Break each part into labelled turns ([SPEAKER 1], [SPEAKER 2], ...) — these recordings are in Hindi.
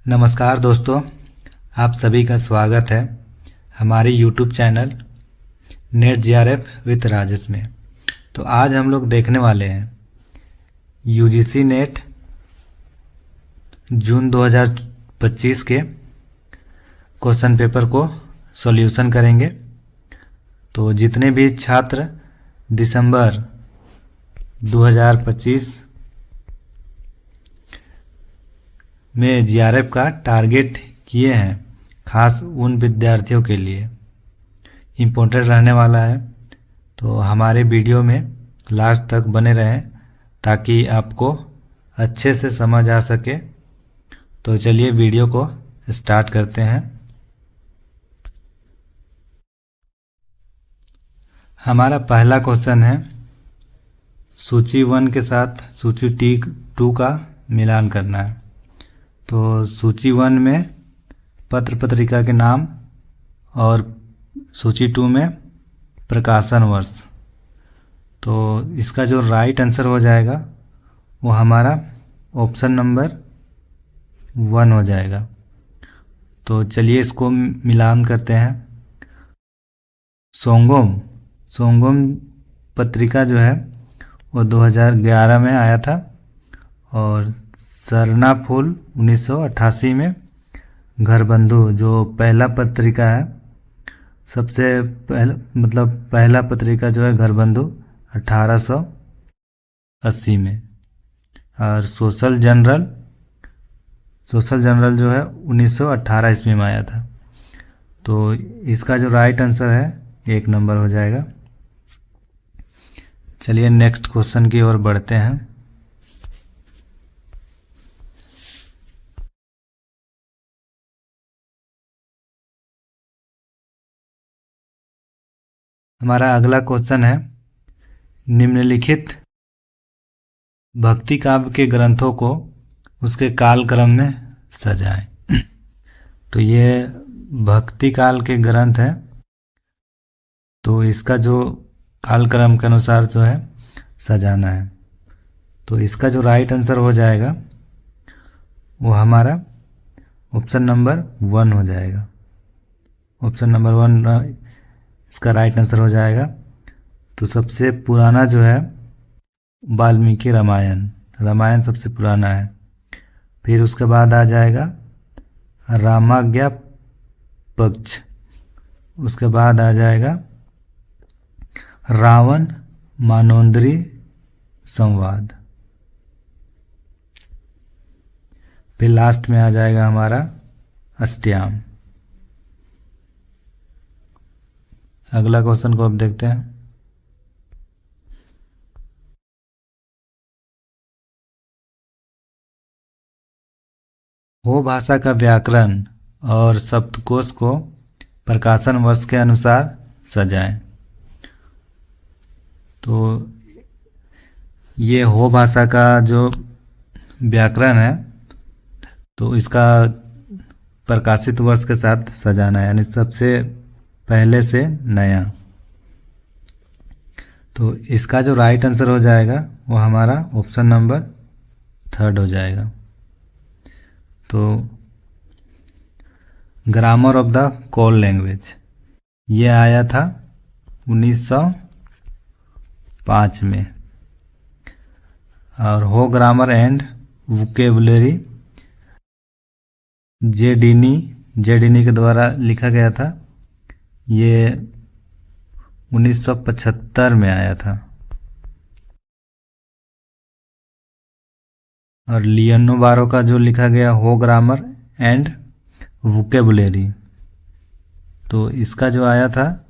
[SPEAKER 1] नमस्कार दोस्तों, आप सभी का स्वागत है हमारे YouTube channel net GRF with Rajesh में। तो आज हम लोग देखने वाले हैं यूजीसी नेट जून 2025 के क्वेश्चन पेपर को सॉल्यूशन करेंगे। तो जितने भी छात्र दिसंबर 2025 में जीआरएफ का टारगेट किए हैं, खास उन विद्यार्थियों के लिए इम्पोर्टेंट रहने वाला है। तो हमारे वीडियो में लास्ट तक बने रहें ताकि आपको अच्छे से समझ आ सके। तो चलिए वीडियो को स्टार्ट करते हैं। हमारा पहला क्वेश्चन है, सूची 1 के साथ सूची T2 का मिलान करना है। तो सूची 1 में पत्र पत्रिका के नाम और सूची 2 में प्रकाशन वर्ष। तो इसका जो राइट आंसर हो जाएगा वो हमारा ऑप्शन नंबर 1 हो जाएगा। तो चलिए इसको मिलान करते हैं। सोंगोम पत्रिका जो है वो 2011 में आया था और सरना फूल 1988 में। घरबंधु जो पहला पत्रिका है, सबसे पहला पत्रिका जो है घरबंधु 1880 में। और सोशल जनरल जो है 1918 ईस्वी में आया था। तो इसका जो राइट आंसर है 1 नंबर हो जाएगा। चलिए नेक्स्ट क्वेश्चन की ओर बढ़ते हैं। हमारा अगला क्वेश्चन है, निम्नलिखित भक्ति काव्य के ग्रंथों को उसके कालक्रम में सजाएं। तो ये भक्ति काल के ग्रंथ हैं, तो इसका जो कालक्रम के अनुसार जो है सजाना है। तो इसका जो राइट आंसर हो जाएगा वो हमारा ऑप्शन नंबर 1 हो जाएगा। ऑप्शन नंबर 1 इसका राइट आंसर हो जाएगा। तो सबसे पुराना जो है वाल्मीकि रामायण सबसे पुराना है। फिर उसके बाद आ जाएगा रामाज्ञा पक्ष। उसके बाद आ जाएगा रावण मानोंदरी संवाद। फिर लास्ट में आ जाएगा हमारा अष्टयाम। अगला क्वेश्चन को अब देखते हैं। हो भाषा का व्याकरण और शब्दकोश को प्रकाशन वर्ष के अनुसार सजाएं। तो ये हो भाषा का जो व्याकरण है तो इसका प्रकाशित वर्ष के साथ सजाना है, यानी सबसे पहले से नया। तो इसका जो राइट आंसर हो जाएगा वो हमारा ऑप्शन नंबर 3 हो जाएगा। तो grammar of the Kol language ये आया था 1905 में। और हो ग्रामर एंड वोकेबुलरी जेडिनी के द्वारा लिखा गया था। ये 1975 में आया था। और लियोनो बारो का जो लिखा गया हो ग्रामर एंड वोकेबुलरी, तो इसका जो आया था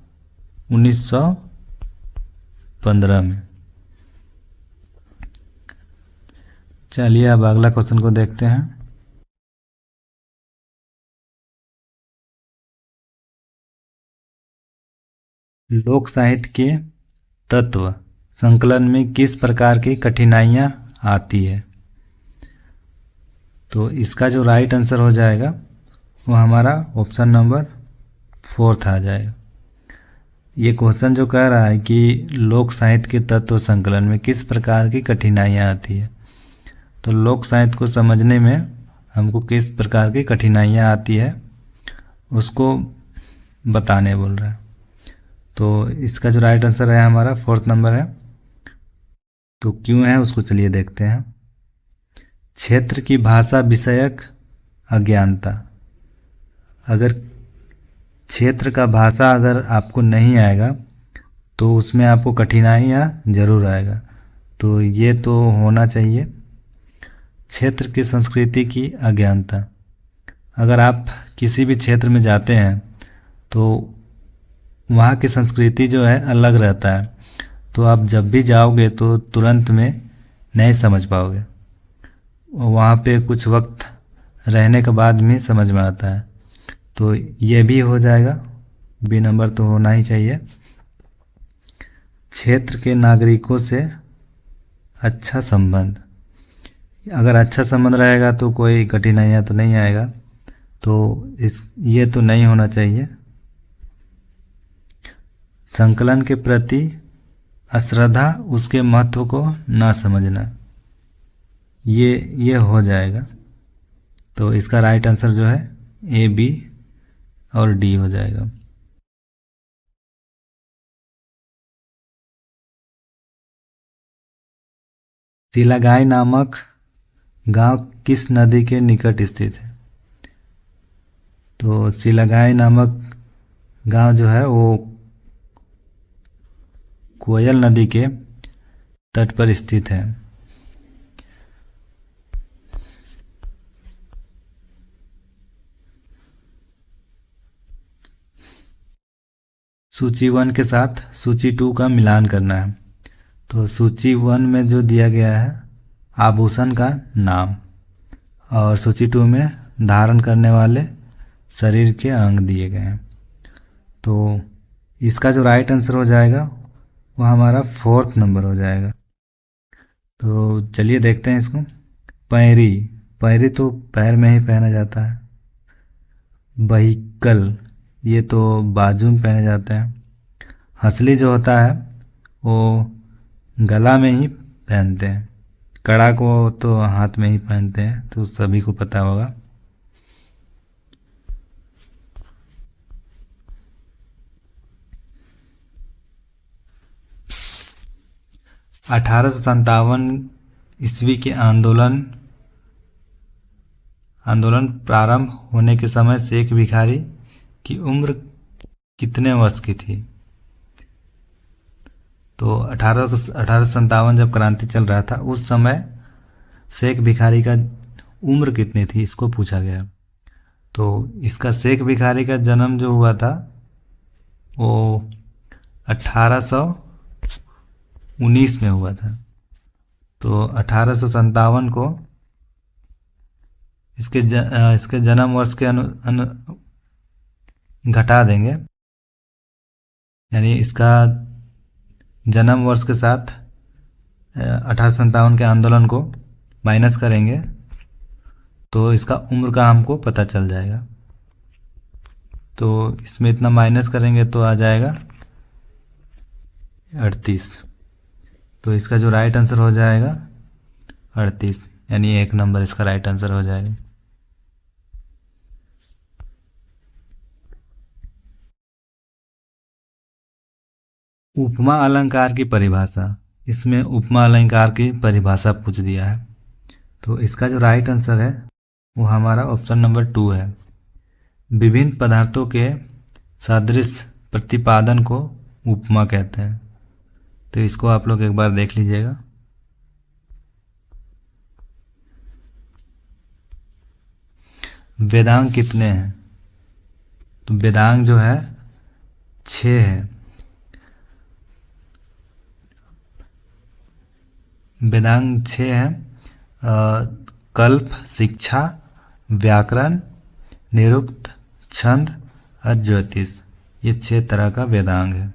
[SPEAKER 1] 1915 में। चलिए अब अगला क्वेश्चन को देखते हैं। लोक साहित्य के तत्व संकलन में किस प्रकार की कठिनाइयाँ आती है? तो इसका जो राइट आंसर हो जाएगा वो हमारा ऑप्शन नंबर 4 आ जाएगा। ये क्वेश्चन जो कह रहा है कि लोक साहित्य के तत्व संकलन में किस प्रकार की कठिनाइयाँ आती है, तो लोक साहित्य को समझने में हमको किस प्रकार की कठिनाइयाँ आती है उसको बताने बोल रहा है। तो इसका जो राइट आंसर है हमारा 4th नंबर है। तो क्यों है उसको चलिए देखते हैं। क्षेत्र की भाषा विषयक अज्ञानता। अगर क्षेत्र का भाषा अगर आपको नहीं आएगा तो उसमें आपको कठिनाइयाँ ज़रूर आएगा। तो ये तो होना चाहिए। क्षेत्र की संस्कृति की अज्ञानता। अगर आप किसी भी क्षेत्र में जाते हैं तो वहाँ की संस्कृति जो है अलग रहता है, तो आप जब भी जाओगे तो तुरंत में नहीं समझ पाओगे। वहाँ पे कुछ वक्त रहने के बाद भी समझ में आता है। तो ये भी हो जाएगा, बी नंबर तो होना ही चाहिए। क्षेत्र के नागरिकों से अच्छा संबंध। अगर अच्छा संबंध रहेगा तो कोई कठिनाइयाँ तो नहीं आएगा, तो ये तो नहीं होना चाहिए। संकलन के प्रति अश्रद्धा, उसके महत्व को ना समझना, ये हो जाएगा। तो इसका राइट आंसर जो है ए, बी और डी हो जाएगा। सिलागाई नामक गांव किस नदी के निकट स्थित है? तो सिलागाई नामक गांव जो है वो कोयल नदी के तट पर स्थित है। सूची 1 के साथ सूची 2 का मिलान करना है। तो सूची 1 में जो दिया गया है आभूषण का नाम, और सूची 2 में धारण करने वाले शरीर के अंग दिए गए हैं। तो इसका जो राइट आंसर हो जाएगा वो हमारा 4th नंबर हो जाएगा। तो चलिए देखते हैं इसको। पैरी, पैरी तो पैर में ही पहना जाता है। व्हीकल, ये तो बाजू में पहने जाते हैं। हंसली जो होता है वो गला में ही पहनते हैं। कड़ा को तो हाथ में ही पहनते हैं, तो सभी को पता होगा। ईस्वी के आंदोलन प्रारंभ होने के समय शेख भिखारी की उम्र कितने वर्ष की थी? तो 1857 जब क्रांति चल रहा था उस समय शेख भिखारी का उम्र कितनी थी, इसको पूछा गया। तो इसका शेख भिखारी का जन्म जो हुआ था वो 1819 में हुआ था। तो 1857 को इसके जन्म वर्ष के घटा देंगे, यानी इसका जन्म वर्ष के साथ 1857 के आंदोलन को माइनस करेंगे तो इसका उम्र का हमको पता चल जाएगा। तो इसमें इतना माइनस करेंगे तो आ जाएगा 38। तो इसका जो राइट आंसर हो जाएगा 38, यानी 1 नंबर इसका राइट आंसर हो जाएगा। उपमा अलंकार की परिभाषा। इसमें उपमा अलंकार की परिभाषा पूछ दिया है। तो इसका जो राइट आंसर है वो हमारा ऑप्शन नंबर 2 है। विभिन्न पदार्थों के सादृश्य प्रतिपादन को उपमा कहते हैं। तो इसको आप लोग एक बार देख लीजिएगा। वेदांग कितने हैं? तो वेदांग जो है 6 है। वेदांग 6 है। कल्प, शिक्षा, व्याकरण, निरुक्त, छंद और ज्योतिष, ये 6 तरह का वेदांग है।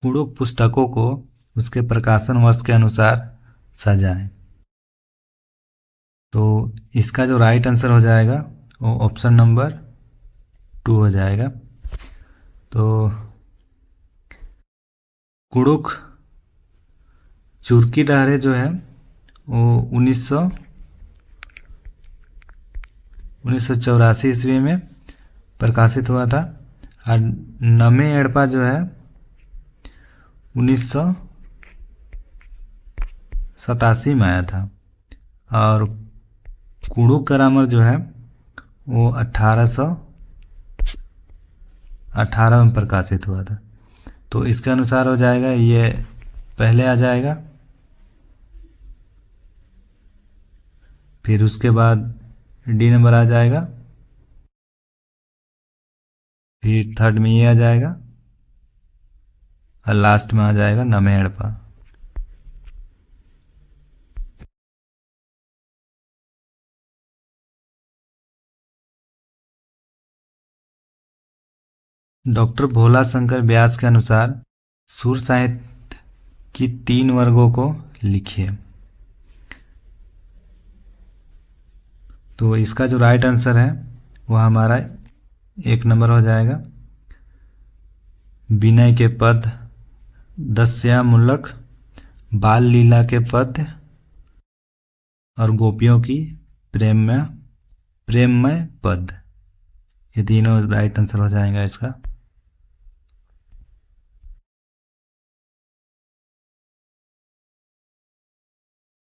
[SPEAKER 1] गुणों पुस्तकों को उसके प्रकाशन वर्ष के अनुसार सजाएं। तो इसका जो राइट आंसर हो जाएगा वो ऑप्शन नंबर 2 हो जाएगा। तो कुड़ुक चुरकी लहरें जो है वो 1984 ईस्वी में प्रकाशित हुआ था। और नमे एड़पा जो है 1987 में आया था। और कुड़ुक ग्रामर जो है वो 1818 में प्रकाशित हुआ था। तो इसके अनुसार हो जाएगा, ये पहले आ जाएगा, फिर उसके बाद डी नंबर आ जाएगा, फिर थर्ड में ये आ जाएगा, और लास्ट में आ जाएगा नमे एड़पा। डॉक्टर भोला शंकर व्यास के अनुसार सुर साहित्य की 3 वर्गों को लिखिए। तो इसका जो राइट आंसर है वो हमारा 1 नंबर हो जाएगा। विनय के पद, दस्यामूलक, बाल लीला के पद्य और गोपियों की प्रेममय पद, ये तीनों राइट आंसर हो जाएगा इसका।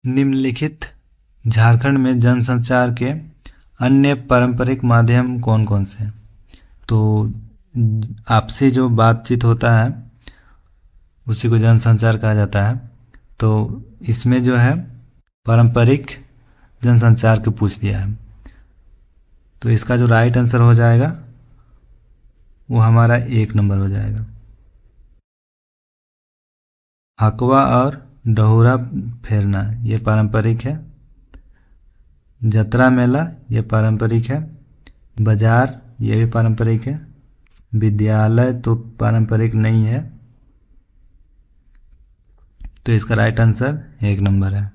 [SPEAKER 1] निम्नलिखित झारखंड में जनसंचार के अन्य पारंपरिक माध्यम कौन कौन से हैं? तो आपसी जो बातचीत होता है उसी को जनसंचार कहा जाता है। तो इसमें जो है पारंपरिक जनसंचार के पूछ दिया है। तो इसका जो राइट आंसर हो जाएगा वो हमारा 1 नंबर हो जाएगा। हकवा और डहुरा फेरना ये पारंपरिक है। जतरा मेला ये पारंपरिक है। बाजार ये भी पारंपरिक है। विद्यालय तो पारंपरिक नहीं है। तो इसका राइट आंसर 1 नंबर है।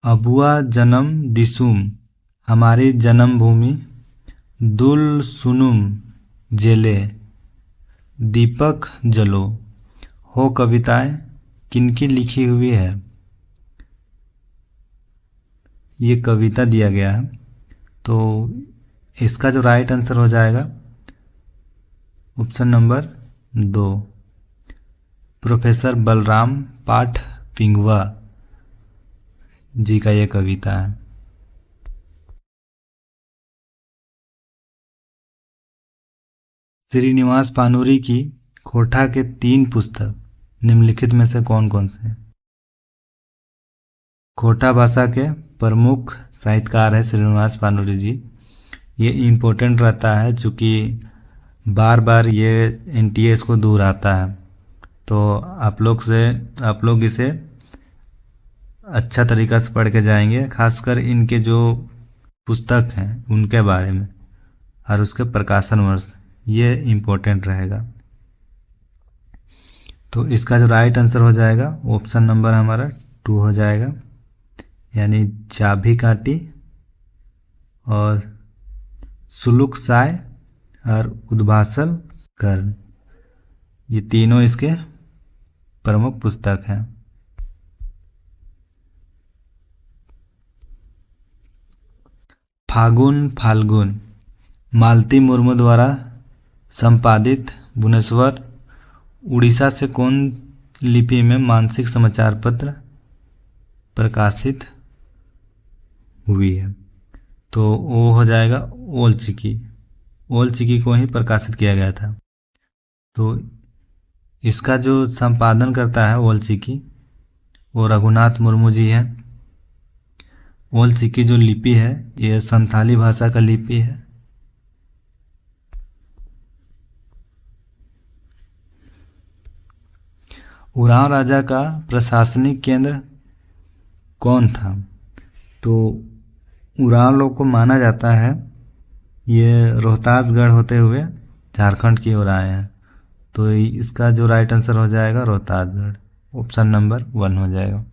[SPEAKER 1] अबुआ जन्म दिसुम हमारी जन्मभूमि, दुल सुनुम जेले, दीपक जलो हो कविताएं किनकी लिखी हुई है? ये कविता दिया गया है। तो इसका जो राइट आंसर हो जाएगा ऑप्शन नंबर 2, प्रोफेसर बलराम पाठ पिंगवा जी का ये कविता है। श्रीनिवास पानूरी की खोटा के 3 पुस्तक निम्नलिखित में से कौन कौन से हैं? खोटा भाषा के प्रमुख साहित्यकार है श्रीनिवास पानूरी जी। ये इम्पोर्टेंट रहता है चूँकि बार बार ये एनटीए इसको दूर आता है। तो आप लोग इसे अच्छा तरीक़ा से पढ़ के जाएंगे, खासकर इनके जो पुस्तक हैं उनके बारे में और उसके प्रकाशन वर्ष, ये इम्पोर्टेंट रहेगा। तो इसका जो राइट आंसर हो जाएगा ऑप्शन नंबर हमारा 2 हो जाएगा, यानी चाबी काटी और सुलुक साय और उद्भासल कर्ण, ये तीनों इसके प्रमुख पुस्तक हैं। फाल्गुन मालती मुर्मू द्वारा संपादित भुवनेश्वर उड़ीसा से कौन लिपि में मासिक समाचार पत्र प्रकाशित हुई है? तो वो हो जाएगा ओल चिकी को ही प्रकाशित किया गया था। तो इसका जो संपादन करता है ओल चिकी वो रघुनाथ मुर्मू जी हैं। ओल चिकी जो लिपि है ये संथाली भाषा का लिपि है। उरांव राजा का प्रशासनिक केंद्र कौन था? तो उरांव लोग को माना जाता है ये रोहतासगढ़ होते हुए झारखंड की ओर आए हैं। तो इसका जो राइट आंसर हो जाएगा रोहतासगढ़, ऑप्शन नंबर 1 हो जाएगा।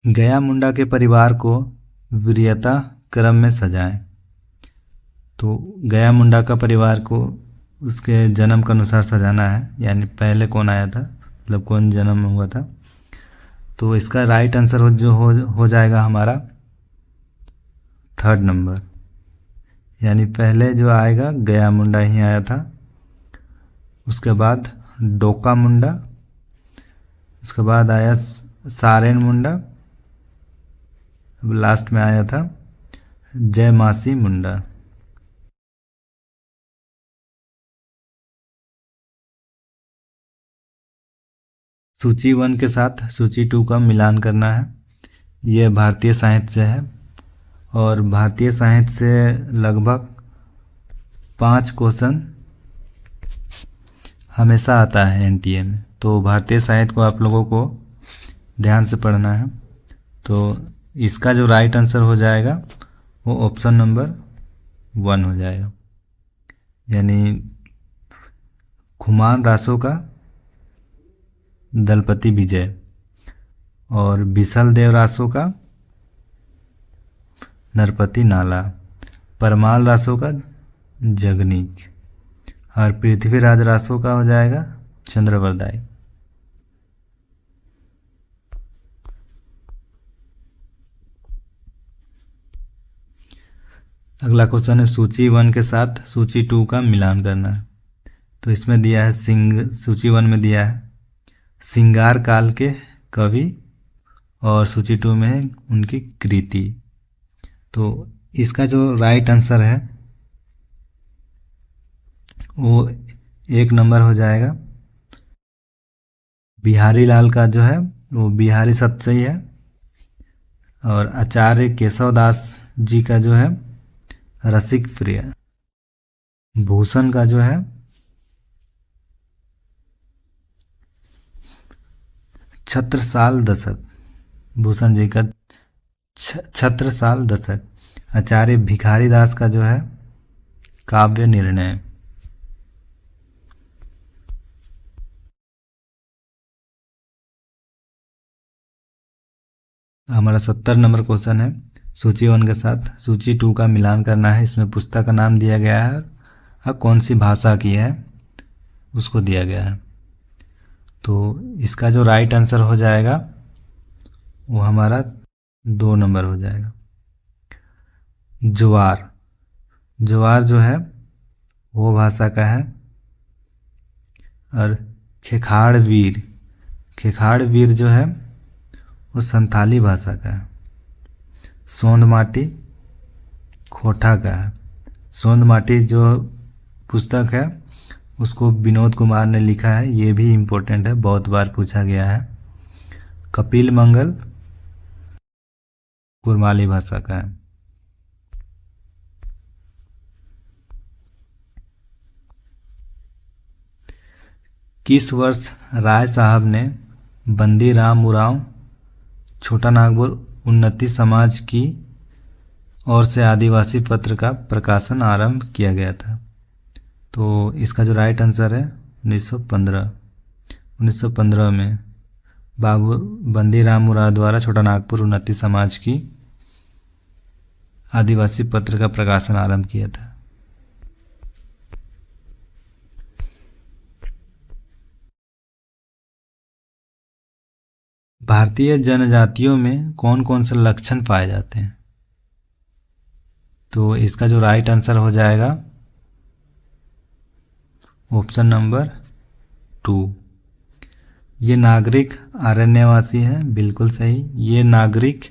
[SPEAKER 1] गया मुंडा के परिवार को वरीयता क्रम में सजाएं। तो गया मुंडा का परिवार को उसके जन्म के अनुसार सजाना है, यानी पहले कौन आया था, मतलब कौन जन्म हुआ था। तो इसका राइट आंसर हो जाएगा हमारा 3rd नंबर, यानी पहले जो आएगा गया मुंडा ही आया था, उसके बाद डोका मुंडा, उसके बाद आया सारेन मुंडा, अब लास्ट में आया था जयमासी मुंडा। सूची 1 के साथ सूची 2 का मिलान करना है। ये भारतीय साहित्य से है और भारतीय साहित्य से लगभग 5 क्वेश्चन हमेशा आता है एनटीए में। तो भारतीय साहित्य को आप लोगों को ध्यान से पढ़ना है। तो इसका जो राइट आंसर हो जाएगा वो ऑप्शन नंबर 1 हो जाएगा, यानी खुमान रासो का दलपति विजय और बिसल देव रासो का नरपति नाला, परमाल रासो का जगनीक और पृथ्वीराज रासो का हो जाएगा चंद्रवरदाई। अगला क्वेश्चन है सूची 1 के साथ सूची 2 का मिलान करना है। तो इसमें दिया है सूची 1 में दिया है सिंगार काल के कवि और सूची 2 में है उनकी कृति। तो इसका जो राइट आंसर है वो 1 नंबर हो जाएगा। बिहारी लाल का जो है वो बिहारी सतसई है और आचार्य केशवदास जी का जो है रसिक प्रिय। भूषण का जो है छत्रसाल दशक, भूषण जी का छत्रसाल दशक। आचार्य भिखारी दास का जो है काव्य निर्णय। हमारा 70 नंबर क्वेश्चन है सूची 1 के साथ सूची 2 का मिलान करना है। इसमें पुस्तक का नाम दिया गया है और कौन सी भाषा की है उसको दिया गया है। तो इसका जो राइट आंसर हो जाएगा वो हमारा 2 नंबर हो जाएगा। ज्वार, ज्वार जो है वो भाषा का है। और खेखाड़ वीर, खेखाड़ वीर जो है वो संथाली भाषा का है। सोंध माटी खोटा का है। सोंध माटी जो पुस्तक है उसको विनोद कुमार ने लिखा है, ये भी इम्पोर्टेंट है, बहुत बार पूछा गया है। कपिल मंगल कुरमाली भाषा का है। किस वर्ष राय साहब ने बंदी राम उरांव छोटा नागपुर उन्नति समाज की ओर से आदिवासी पत्र का प्रकाशन आरंभ किया गया था? तो इसका जो राइट आंसर है 1915 में बाबू बंदी राम उरांव द्वारा छोटा नागपुर उन्नति समाज की आदिवासी पत्र का प्रकाशन आरंभ किया था। भारतीय जनजातियों में कौन कौन से लक्षण पाए जाते हैं? तो इसका जो राइट आंसर हो जाएगा ऑप्शन नंबर 2। ये नागरिक अरण्यवासी है, बिल्कुल सही। ये नागरिक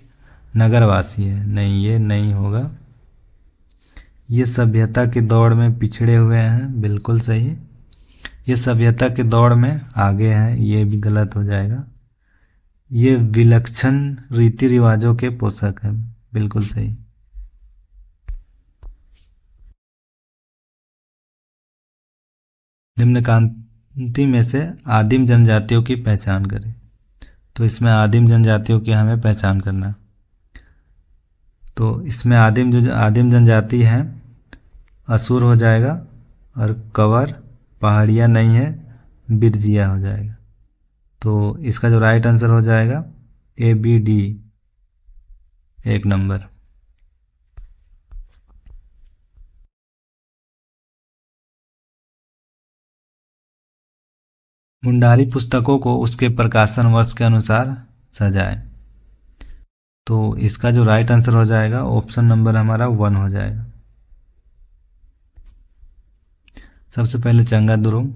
[SPEAKER 1] नगरवासी है, नहीं, ये नहीं होगा। ये सभ्यता की दौड़ में पिछड़े हुए हैं, बिल्कुल सही। ये सभ्यता की दौड़ में आगे हैं, ये भी गलत हो जाएगा। ये विलक्षण रीति रिवाजों के पोषक हैं, बिल्कुल सही। निम्नलिखित में से आदिम जनजातियों की पहचान करें। तो इसमें आदिम जनजातियों की हमें पहचान करना। तो इसमें आदिम जनजाति हैं असुर हो जाएगा और कंवर, पहाड़िया नहीं है, बिरजिया हो जाएगा। तो इसका जो राइट आंसर हो जाएगा ABD 1 नंबर। मुंडारी पुस्तकों को उसके प्रकाशन वर्ष के अनुसार सजाएं। तो इसका जो राइट आंसर हो जाएगा ऑप्शन नंबर हमारा 1 हो जाएगा। सबसे पहले चंगा दुरुंग,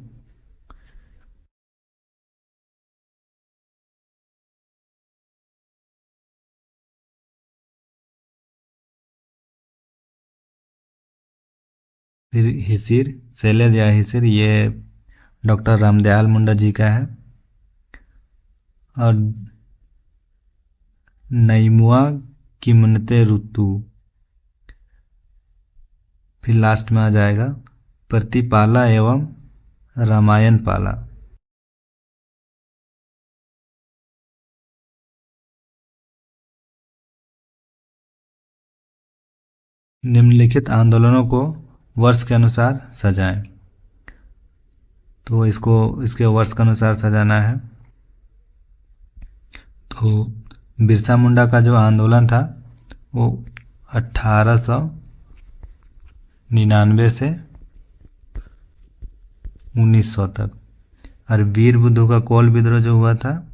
[SPEAKER 1] फिर हिसिर, शैलेज या हिसिर, ये डॉक्टर रामदयाल मुंडा जी का है। और नईमुआ किमनते ऋतु, फिर लास्ट में आ जाएगा प्रतिपाला एवं रामायण पाला। निम्नलिखित आंदोलनों को वर्ष के अनुसार सजाएं। तो इसको इसके वर्ष के अनुसार सजाना है। तो बिरसा मुंडा का जो आंदोलन था वो 1899 से 1900 तक। और वीर बुद्धू का कोल विद्रोह जो हुआ था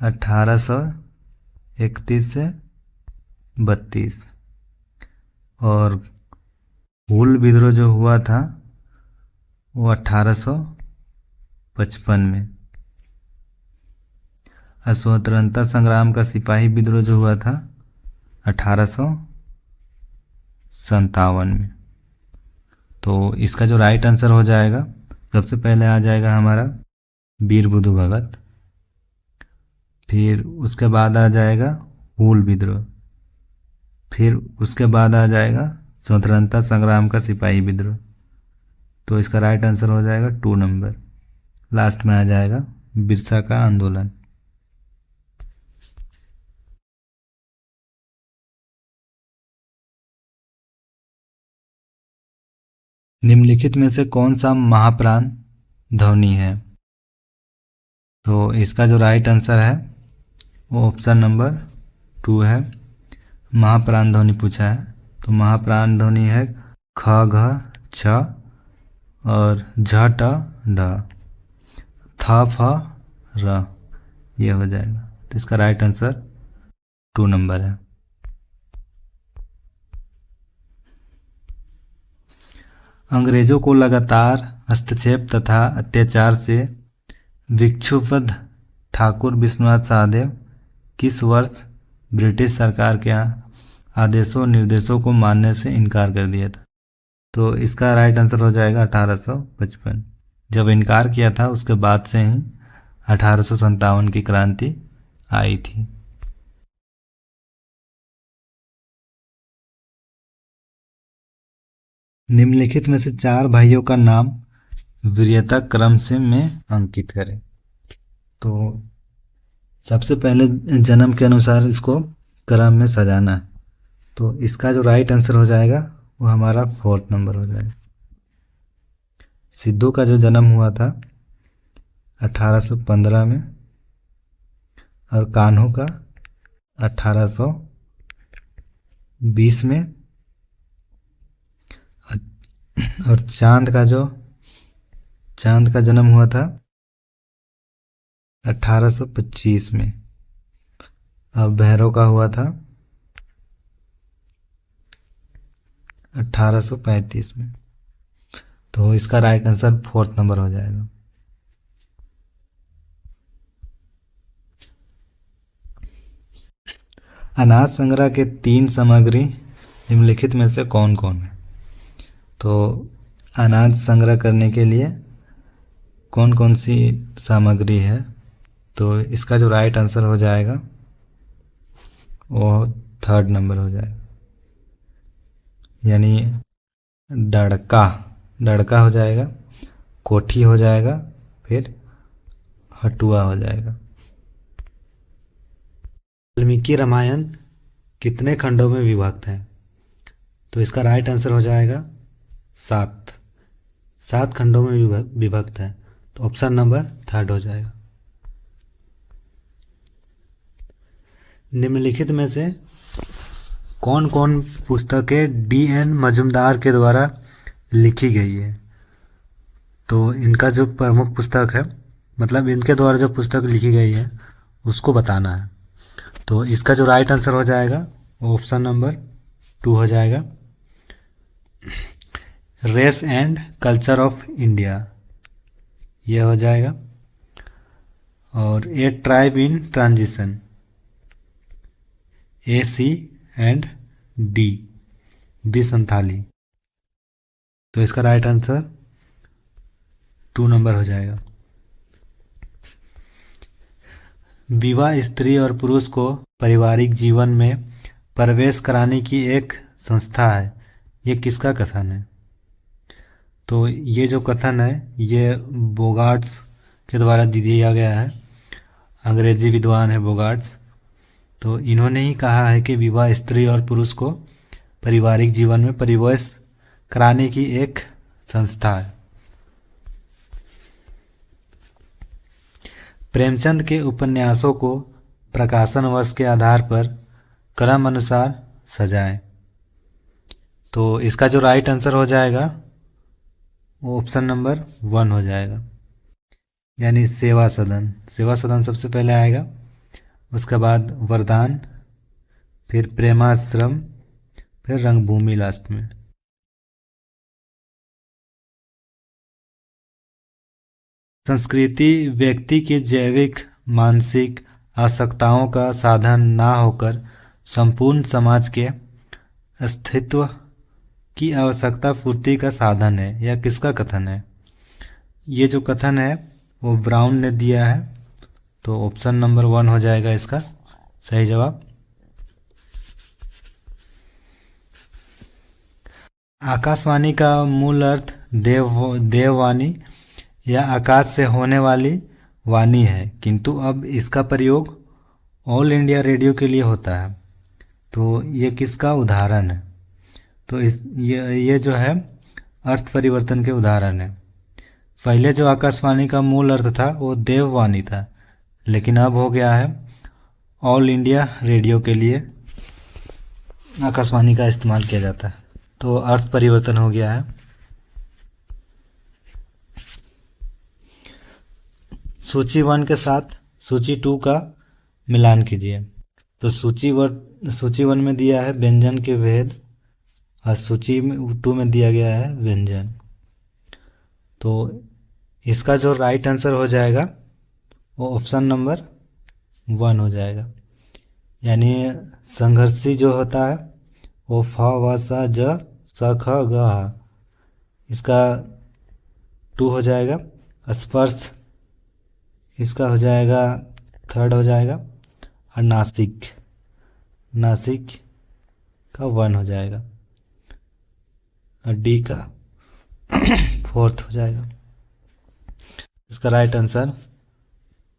[SPEAKER 1] 1831 से 32। और हुल विद्रोह जो हुआ था वो 1855 में। और स्वतंत्रता संग्राम का सिपाही विद्रोह जो हुआ था 1857 में। तो इसका जो राइट आंसर हो जाएगा, सबसे पहले आ जाएगा हमारा वीर बुद्धू भगत, फिर उसके बाद आ जाएगा हुल विद्रोह, फिर उसके बाद आ जाएगा स्वतंत्रता संग्राम का सिपाही विद्रोह। तो इसका राइट आंसर हो जाएगा 2 नंबर। लास्ट में आ जाएगा बिरसा का आंदोलन। निम्नलिखित में से कौन सा महाप्राण ध्वनि है? तो इसका जो राइट आंसर है वो ऑप्शन नंबर 2 है। महाप्राण ध्वनि पूछा है, तो महाप्राण ध्वनि है ख घ छ और झ ट ढ थ फ र, ये हो जाएगा। तो इसका राइट आंसर 2 नंबर है। अंग्रेजों को लगातार हस्तक्षेप तथा अत्याचार से विक्षुब्ध ठाकुर विश्वनाथ सहदेव किस वर्ष ब्रिटिश सरकार के आदेशों निर्देशों को मानने से इनकार कर दिया था? तो इसका राइट आंसर हो जाएगा 1855। जब इनकार किया था उसके बाद से ही 1857 की क्रांति आई थी। निम्नलिखित में से 4 भाइयों का नाम वीर्यता क्रम से में अंकित करें। तो सबसे पहले जन्म के अनुसार इसको क्रम में सजाना है। तो इसका जो राइट आंसर हो जाएगा वो हमारा 4th नंबर हो जाएगा। सिद्धू का जो जन्म हुआ था 1815 में और कान्हू का 1820 में और चांद का जन्म हुआ था 1825 में। अब भैरव का हुआ था 1835 में। तो इसका राइट आंसर 4th नंबर हो जाएगा। अनाज संग्रह के 3 सामग्री निम्नलिखित में से कौन कौन है? तो अनाज संग्रह करने के लिए कौन कौन सी सामग्री है? तो इसका जो राइट आंसर हो जाएगा वो 3rd नंबर हो जाएगा, यानी डड़का हो जाएगा, कोठी हो जाएगा, फिर हटुआ हो जाएगा। वाल्मीकि रामायण कितने खंडों में विभक्त है? तो इसका राइट आंसर हो जाएगा 7 खंडों में विभक्त है। तो ऑप्शन नंबर 3rd हो जाएगा। निम्नलिखित में से कौन कौन पुस्तकें D.N. मजुमदार के द्वारा लिखी गई है? तो इनका जो प्रमुख पुस्तक है, मतलब इनके द्वारा जो पुस्तक लिखी गई है उसको बताना है। तो इसका जो राइट आंसर हो जाएगा ऑप्शन नंबर 2 हो जाएगा, race and culture of India, ये हो जाएगा। और a tribe in transition, AC&D Santhali. तो इसका राइट आंसर 2 नंबर हो जाएगा। विवाह स्त्री और पुरुष को पारिवारिक जीवन में प्रवेश कराने की एक संस्था है, ये किसका कथन है? तो ये जो कथन है ये बोगार्ट्स के द्वारा दिया गया है, अंग्रेजी विद्वान है बोगार्ट्स। तो इन्होंने ही कहा है कि विवाह स्त्री और पुरुष को पारिवारिक जीवन में प्रवेश कराने की एक संस्था है। प्रेमचंद के उपन्यासों को प्रकाशन वर्ष के आधार पर क्रम अनुसार सजाएं। तो इसका जो राइट आंसर हो जाएगा वो ऑप्शन नंबर 1 हो जाएगा, यानी सेवा सदन। सेवा सदन सबसे पहले आएगा, उसके बाद वरदान, फिर प्रेमाश्रम, फिर रंगभूमि लास्ट में। संस्कृति व्यक्ति की जैविक मानसिक आवश्यकताओं का साधन ना होकर संपूर्ण समाज के अस्तित्व की आवश्यकता पूर्ति का साधन है, यह किसका कथन है? ये जो कथन है वो ब्राउन ने दिया है। तो ऑप्शन नंबर 1 हो जाएगा इसका सही जवाब। आकाशवाणी का मूल अर्थ देववाणी या आकाश से होने वाली वाणी है, किंतु अब इसका प्रयोग ऑल इंडिया रेडियो के लिए होता है। तो ये किसका उदाहरण है? तो ये जो है अर्थ परिवर्तन के उदाहरण है। पहले जो आकाशवाणी का मूल अर्थ था वो देववाणी था, लेकिन अब हो गया है ऑल इंडिया रेडियो के लिए आकाशवाणी का इस्तेमाल किया जाता है। तो अर्थ परिवर्तन हो गया है। सूची 1 के साथ सूची 2 का मिलान कीजिए। तो सूची 1 में दिया है व्यंजन के भेद और सूची 2 में दिया गया है व्यंजन। तो इसका जो राइट आंसर हो जाएगा वो ऑप्शन नंबर 1 हो जाएगा, यानी संघर्षी जो होता है वो फ व स ज स ख ग ह, इसका 2 हो जाएगा। स्पर्श इसका हो जाएगा 3rd हो जाएगा। और नासिक का 1 हो जाएगा और डी का 4th हो जाएगा। इसका राइट आंसर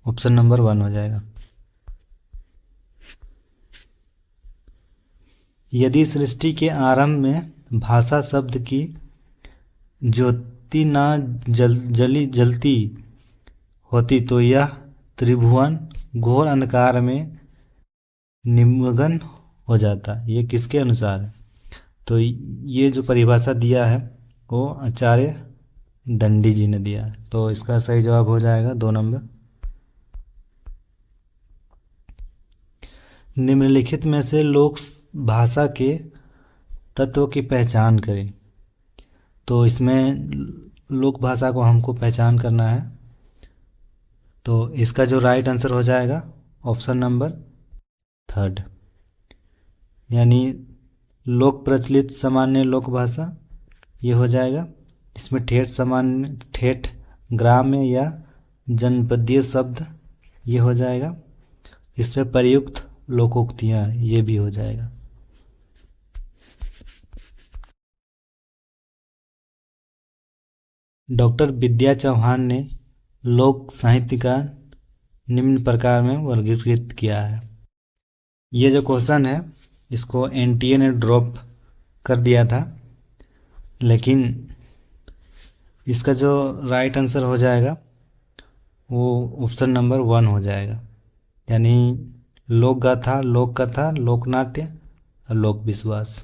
[SPEAKER 1] ऑप्शन नंबर 1 हो जाएगा। यदि सृष्टि के आरंभ में भाषा शब्द की ज्योति न जलती होती तो यह त्रिभुवन घोर अंधकार में निमग्न हो जाता, ये किसके अनुसार है? तो ये जो परिभाषा दिया है वो आचार्य दंडी जी ने दिया है। तो इसका सही जवाब हो जाएगा 2 नंबर। निम्नलिखित में से लोक भाषा के तत्व की पहचान करें। तो इसमें लोक भाषा को हमको पहचान करना है। तो इसका जो राइट आंसर हो जाएगा ऑप्शन नंबर 3rd, यानी लोक प्रचलित सामान्य लोक भाषा, ये हो जाएगा। इसमें ठेठ ग्राम्य या जनपदीय शब्द ये हो जाएगा। इसमें प्रयुक्त लोकोक्तियाँ ये भी हो जाएगा। डॉक्टर विद्या चौहान ने लोक साहित्य का निम्न प्रकार में वर्गीकृत किया है। ये जो क्वेश्चन है इसको NTA ने ड्रॉप कर दिया था, लेकिन इसका जो राइट आंसर हो जाएगा वो ऑप्शन नंबर 1 हो जाएगा, यानी लोक गाथा, लोक कथा, लोकनाट्य और लोक विश्वास।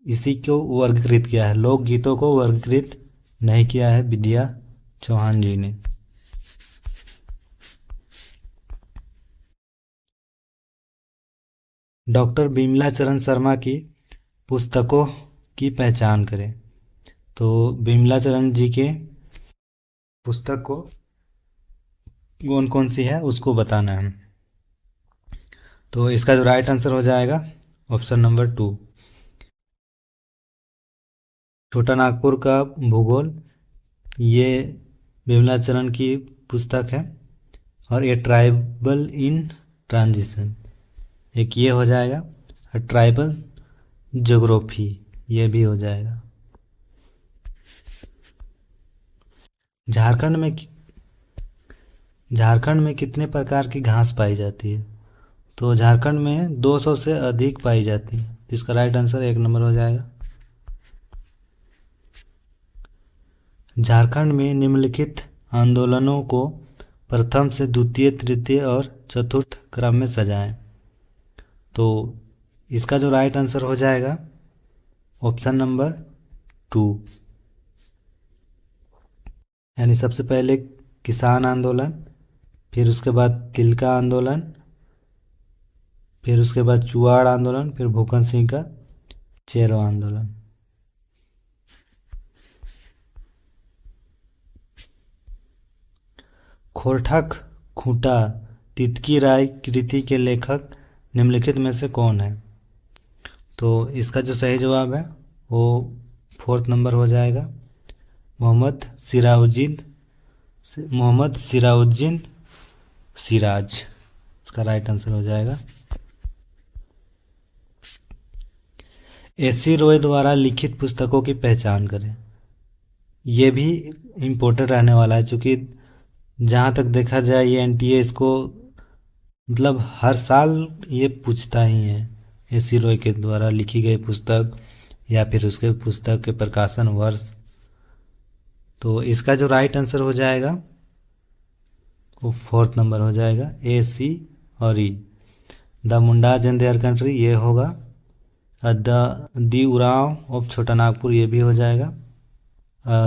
[SPEAKER 1] इसी को वर्गीकृत किया है, लोकगीतों को वर्गीकृत नहीं किया है विद्या चौहान जी ने। डॉक्टर बिमला चरण शर्मा की पुस्तकों की पहचान करें। तो बिमला चरण जी के पुस्तक को कौन कौन सी है उसको बताना है। तो इसका जो राइट आंसर हो जाएगा ऑप्शन नंबर 2, छोटा नागपुर का भूगोल। ये बिमला चरण की पुस्तक है। और ये ट्राइबल इन ट्रांजिशन, एक ये हो जाएगा। और ट्राइबल ज्योग्राफी ये भी हो जाएगा। झारखंड में कितने प्रकार की घास पाई जाती है। तो झारखंड में 200 से अधिक पाई जाती है। इसका राइट आंसर 1 नंबर हो जाएगा। झारखंड में निम्नलिखित आंदोलनों को प्रथम से द्वितीय, तृतीय और चतुर्थ क्रम में सजाएं। तो इसका जो राइट आंसर हो जाएगा ऑप्शन नंबर 2, यानी सबसे पहले किसान आंदोलन, फिर उसके बाद तिलका आंदोलन, फिर उसके बाद चुआड़ आंदोलन, फिर भूकन सिंह का चेरो आंदोलन। खोरठा खूंटा तितकी राय कृति के लेखक निम्नलिखित में से कौन है। तो इसका जो सही जवाब है वो 4th नंबर हो जाएगा, मोहम्मद सिराजुद्दीन सिराज। इसका राइट आंसर हो जाएगा। एसी रॉय द्वारा लिखित पुस्तकों की पहचान करें। ये भी इम्पोर्टेंट रहने वाला है, क्योंकि जहाँ तक देखा जाए ये एनटीए इसको मतलब हर साल ये पूछता ही है। एसी रॉय के द्वारा लिखी गई पुस्तक या फिर उसके पुस्तक के प्रकाशन वर्ष। तो इसका जो राइट आंसर हो जाएगा वो 4th नंबर हो जाएगा, ए सी और E. The Mundas and their country ये होगा। द उरांव ऑफ छोटा नागपुर ये भी हो जाएगा।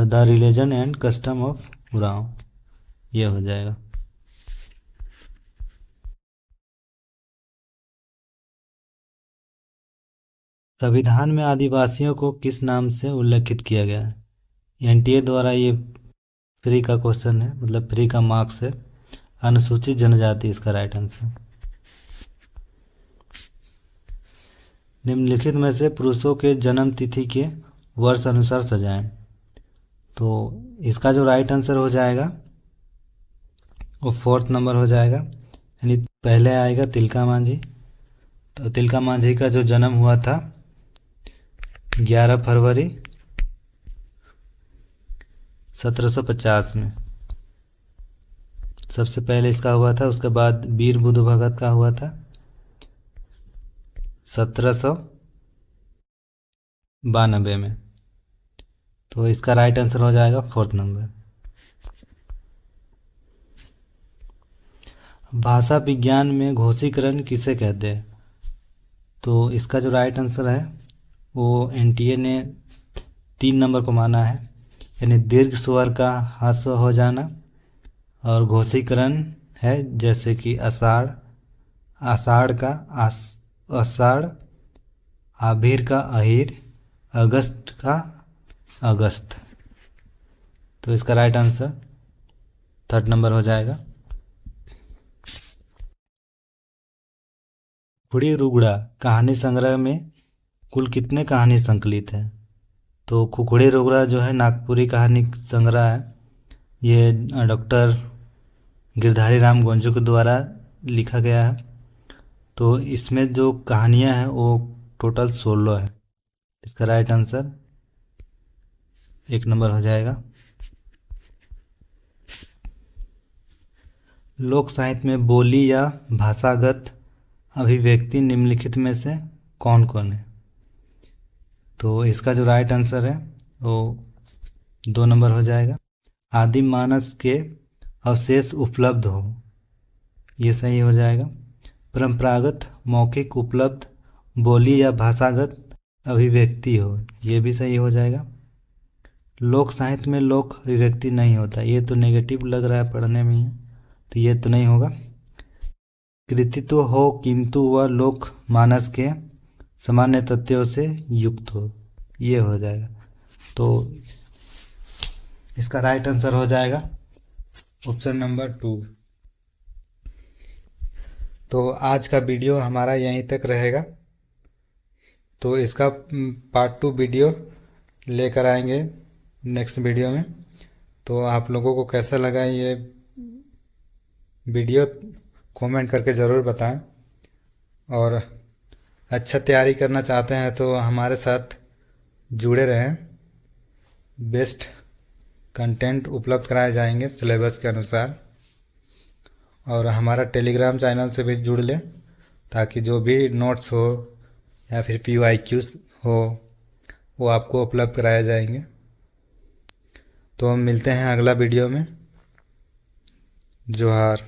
[SPEAKER 1] The religion and custom of Oraon ये हो जाएगा। संविधान में आदिवासियों को किस नाम से उल्लेखित किया गया है। एनटीए द्वारा ये फ्री का क्वेश्चन है, मतलब फ्री का मार्क्स है। अनुसूचित जनजाति इसका राइट आंसर। निम्नलिखित में से पुरुषों के जन्म तिथि के वर्ष अनुसार सजाएं। तो इसका जो राइट आंसर हो जाएगा वो 4th नंबर हो जाएगा, यानी पहले आएगा तिलका मांझी। तो तिलका मांझी का जो जन्म हुआ था 11 फरवरी 1750 में सबसे पहले इसका हुआ था। उसके बाद वीर बुधु भगत का हुआ था 1792 में। तो इसका राइट आंसर हो जाएगा 4th नंबर। भाषा विज्ञान में घोषीकरण किसे कहते हैं। तो इसका जो राइट आंसर है वो एनटीए ने 3 नंबर को माना है, यानी दीर्घ स्वर का ह्रास हो जाना। और घोषीकरण है जैसे कि आषाढ़ का आषाढ़, आभिर का अहिर, अगस्त का अगस्त। तो इसका राइट आंसर 3rd नंबर हो जाएगा। खुड़ी रुगड़ा कहानी संग्रह में कुल कितने कहानी संकलित है। तो खुखड़ी रुगड़ा जो है नागपुरी कहानी संग्रह है। ये डॉक्टर गिरधारी राम गोंजू के द्वारा लिखा गया है। तो इसमें जो कहानियाँ हैं वो टोटल 16 है। इसका राइट आंसर 1 नंबर हो जाएगा। लोक साहित्य में बोली या भाषागत अभिव्यक्ति निम्नलिखित में से कौन कौन है। तो इसका जो राइट आंसर है वो 2 नंबर हो जाएगा। आदिम मानस के अवशेष उपलब्ध हो, ये सही हो जाएगा। परंपरागत मौखिक उपलब्ध बोली या भाषागत अभिव्यक्ति हो, ये भी सही हो जाएगा। लोक साहित्य में लोक अभिव्यक्ति नहीं होता, ये तो नेगेटिव लग रहा है पढ़ने में ही, तो ये तो नहीं होगा। कृतित्व हो किंतु वह लोक मानस के सामान्य तथ्यों से युक्त हो, ये हो जाएगा। तो इसका राइट आंसर हो जाएगा ऑप्शन नंबर 2। तो आज का वीडियो हमारा यहीं तक रहेगा। तो इसका पार्ट 2 वीडियो लेकर आएंगे नेक्स्ट वीडियो में। तो आप लोगों को कैसा लगा ये वीडियो कमेंट करके ज़रूर बताएं। और अच्छा तैयारी करना चाहते हैं तो हमारे साथ जुड़े रहें। बेस्ट कंटेंट उपलब्ध कराए जाएंगे सिलेबस के अनुसार। और हमारा टेलीग्राम चैनल से भी जुड़ लें, ताकि जो भी नोट्स हो या फिर PYQs हो वो आपको उपलब्ध कराए जाएंगे। तो हम मिलते हैं अगला वीडियो में। जोहार।